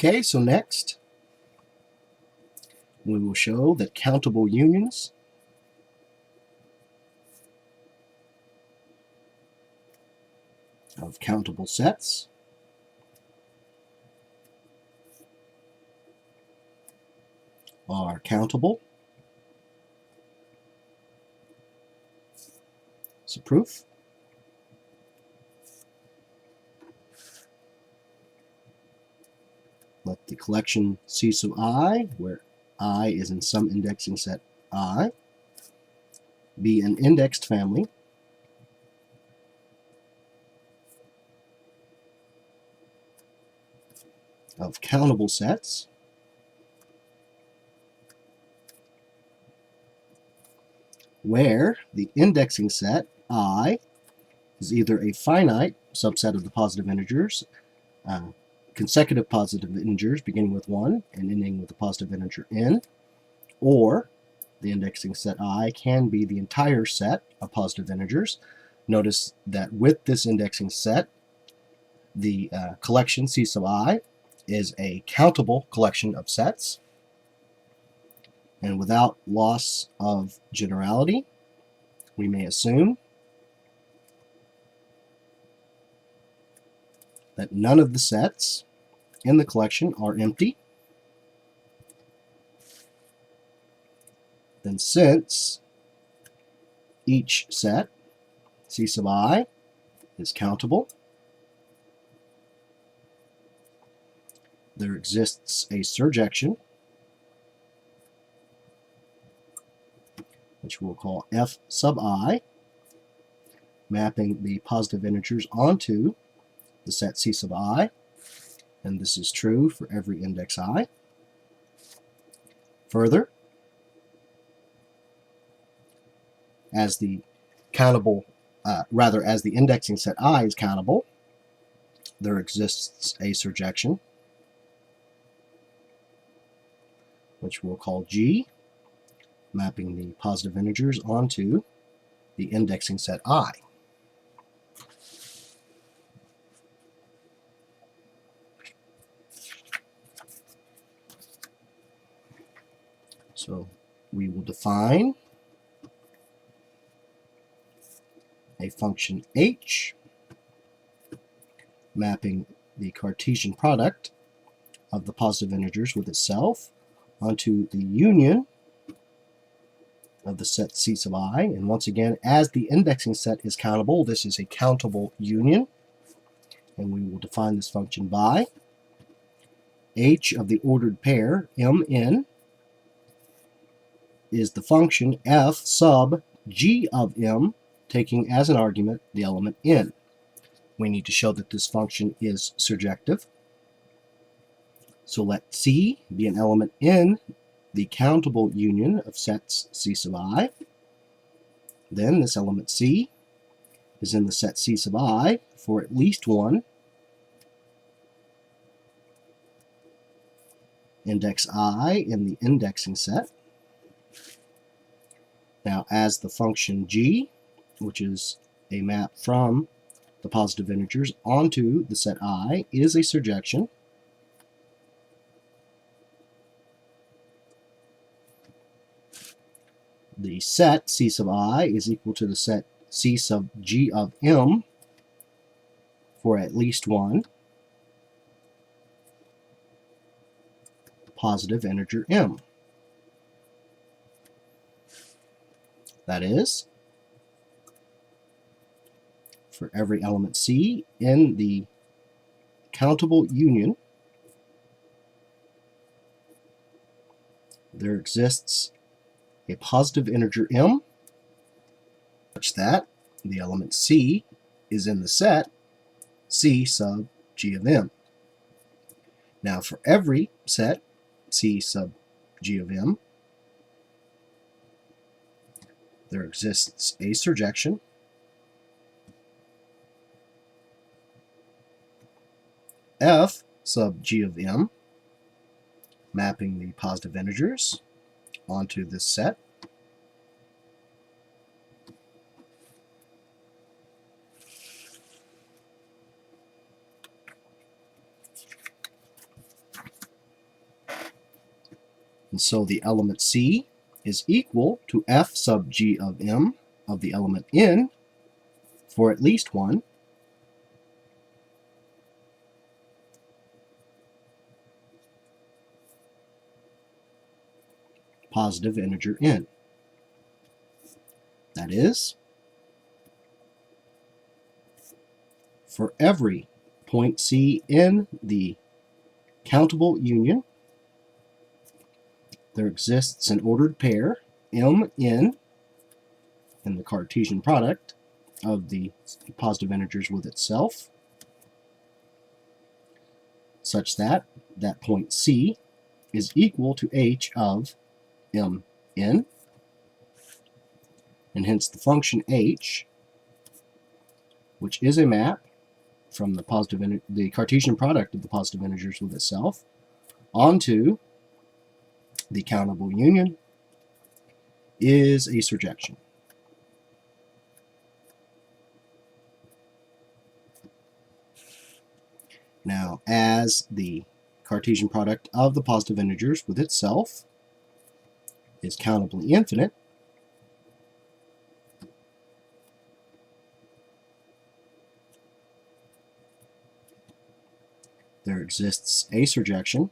Okay, so next we will show that countable unions of countable sets are countable. So proof. Let the collection C sub I, where I is in some indexing set I, be an indexed family of countable sets where the indexing set I is either a finite subset of the positive integers, consecutive positive integers beginning with 1 and ending with the positive integer n, or the indexing set I can be the entire set of positive integers. Notice that with this indexing set, the collection C sub I is a countable collection of sets, and without loss of generality, we may assume that none of the sets in the collection are empty. Then since each set, C sub I, is countable, there exists a surjection, which we'll call F sub I, mapping the positive integers onto the set C sub I, and this is true for every index I. Further, as the as the indexing set I is countable, there exists a surjection, which we'll call G, mapping the positive integers onto the indexing set I. So we will define a function h mapping the Cartesian product of the positive integers with itself onto the union of the set C sub I. And once again, as the indexing set is countable, this is a countable union. And we will define this function by h of the ordered pair mn is the function f sub g of m, taking as an argument the element n. We need to show that this function is surjective. So let C be an element in the countable union of sets C sub I. Then this element C is in the set C sub I for at least one index I in the indexing set. Now, as the function g, which is a map from the positive integers onto the set I, is a surjection, the set C sub I is equal to the set C sub g of m for at least one positive integer m. That is, for every element C in the countable union, there exists a positive integer m such that the element C is in the set C sub g of m. Now for every set C sub g of m, there exists a surjection f sub g of m, mapping the positive integers onto this set. And so the element C is equal to f sub g of m of the element n for at least one positive integer n. That is, for every point C in the countable union, there exists an ordered pair mn in the Cartesian product of the positive integers with itself, such that that point C is equal to h of mn, and hence the function h, which is a map from the Cartesian product of the positive integers with itself onto the countable union, is a surjection. Now, as the Cartesian product of the positive integers with itself is countably infinite, there exists a surjection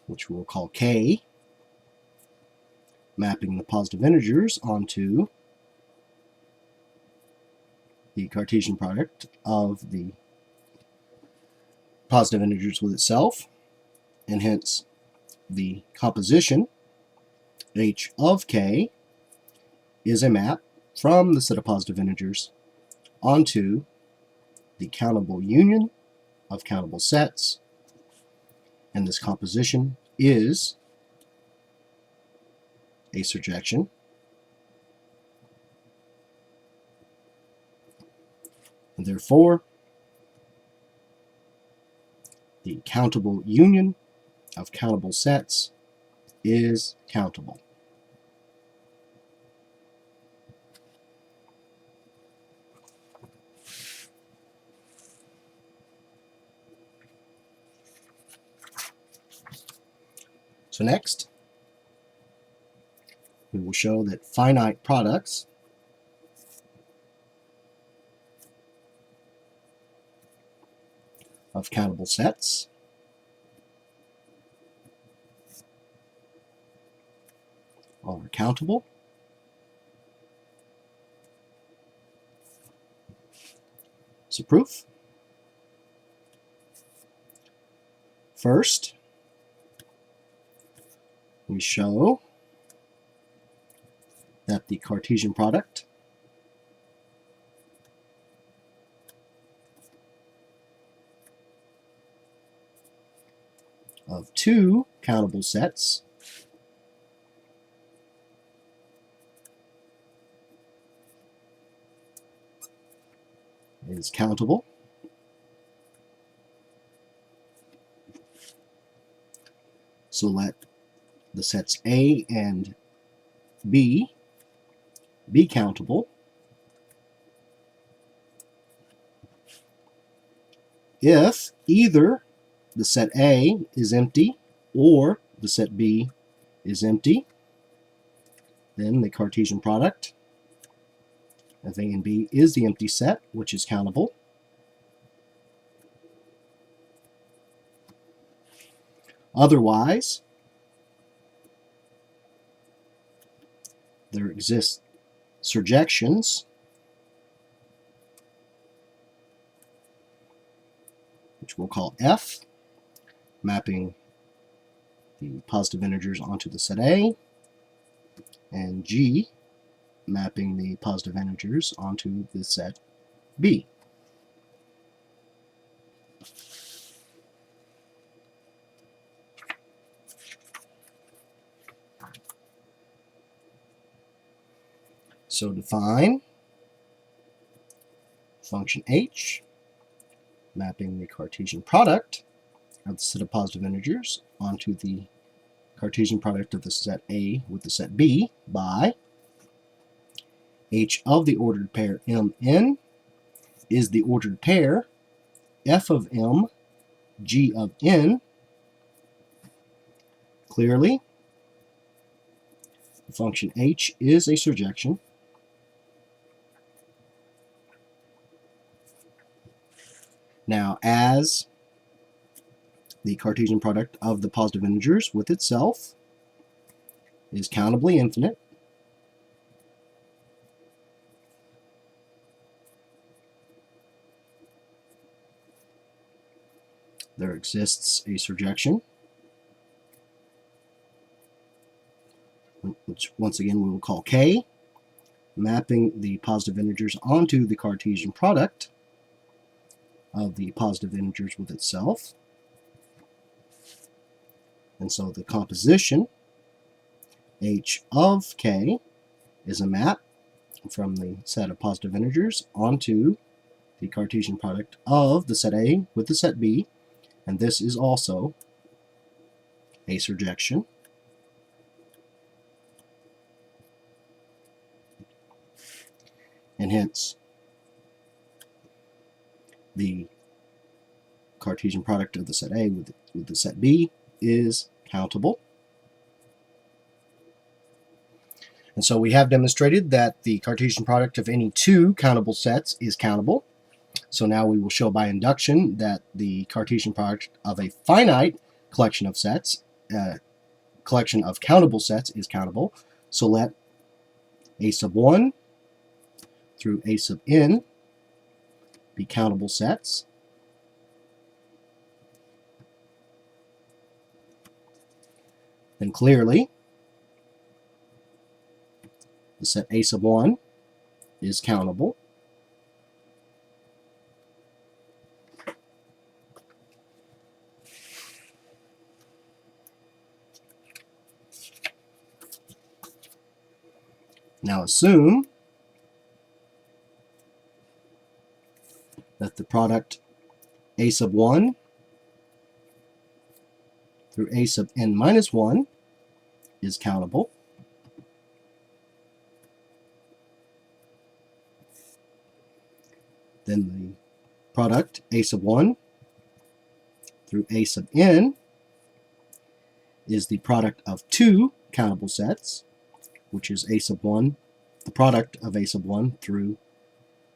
which we'll call K, mapping the positive integers onto the Cartesian product of the positive integers with itself, and hence the composition h of k is a map from the set of positive integers onto the countable union of countable sets, and this composition is a surjection. And therefore, the countable union of countable sets is countable. So next, we will show that finite products of countable sets are countable So proof. First, we show that the Cartesian product of two countable sets is countable. So let the sets A and B be countable if either the set A is empty or the set B is empty. Then the Cartesian product of A and B is the empty set, which is countable. Otherwise, there exist surjections which we'll call F, mapping the positive integers onto the set A, and G, mapping the positive integers onto the set B. So define function h, mapping the Cartesian product of the set of positive integers onto the Cartesian product of the set A with the set B by h of the ordered pair mn is the ordered pair f of m G of n, clearly the function h is a surjection. Now, as the Cartesian product of the positive integers with itself is countably infinite, there exists a surjection, which once again we will call K, mapping the positive integers onto the Cartesian product of the positive integers with itself. And so the composition h of k is a map from the set of positive integers onto the Cartesian product of the set A with the set B, and this is also a surjection. And hence the Cartesian product of the set A with the set B is countable. And so we have demonstrated that the Cartesian product of any two countable sets is countable. So now we will show by induction that the Cartesian product of a finite collection of sets, collection of countable sets, is countable. So let a sub 1 through a sub n be countable sets. Then clearly the set a sub 1 is countable. Now assume that the product a sub 1 through a sub n minus 1 is countable. Then the product a sub 1 through a sub n is the product of two countable sets, which is a sub 1, the product of a sub 1 through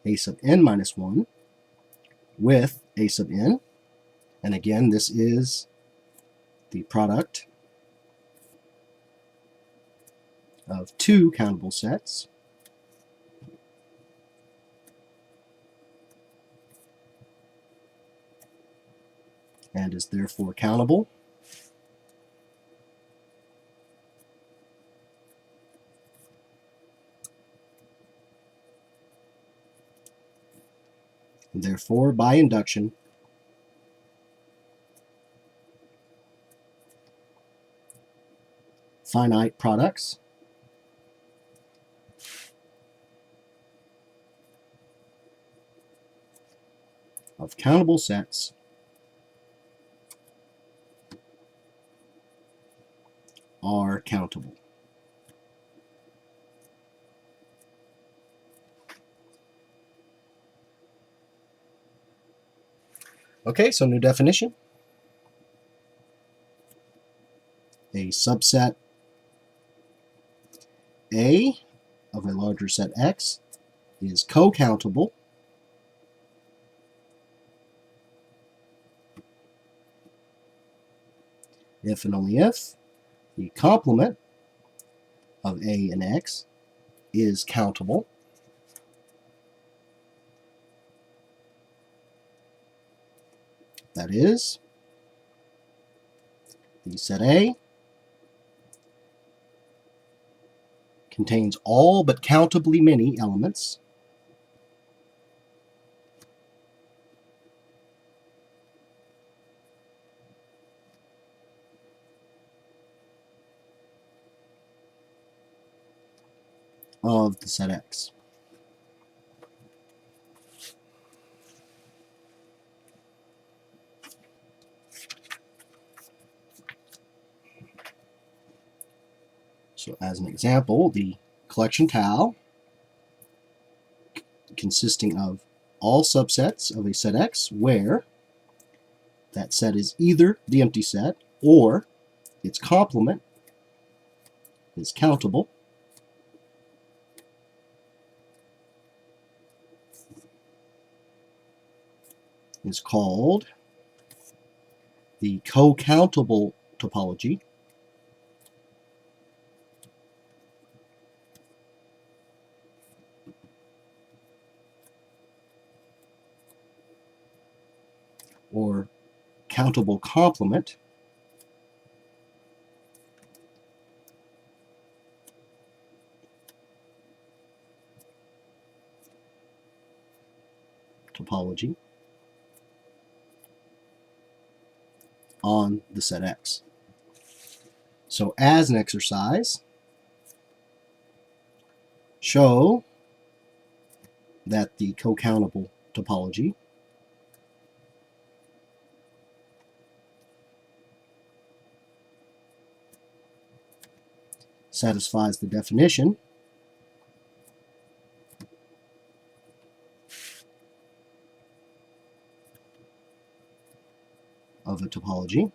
a sub n minus 1 with a sub n. And again, this is the product of two countable sets. And is therefore countable. And therefore, by induction, finite products of countable sets are countable. Okay, so new definition. A subset A of a larger set X is co-countable if and only if the complement of A and X is countable. That is, the set A contains all but countably many elements of the set X. So as an example, the collection tau consisting of all subsets of a set X where that set is either the empty set or its complement is countable, is called the co-countable topology. Or countable complement topology on the set X. So as an exercise, show that the co-countable topology satisfies the definition of a topology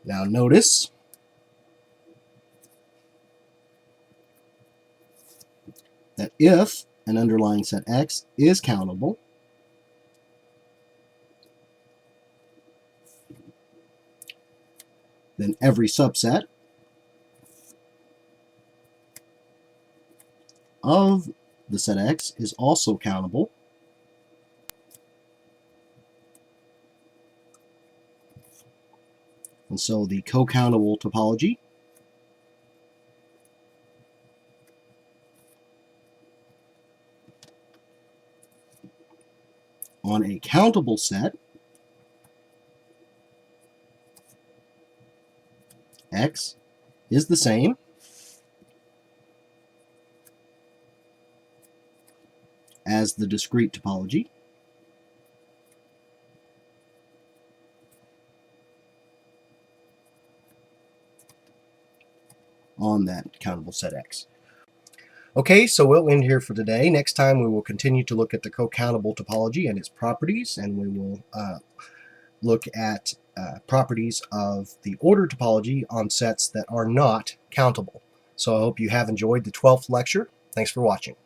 Now notice that if an underlying set X is countable, then every subset of the set X is also countable, and so the co-countable topology on a countable set X is the same as the discrete topology on that countable set X. Okay, so we'll end here for today. Next time we will continue to look at the co-countable topology and its properties, and we will look at properties of the order topology on sets that are not countable. So I hope you have enjoyed the 12th lecture. Thanks for watching.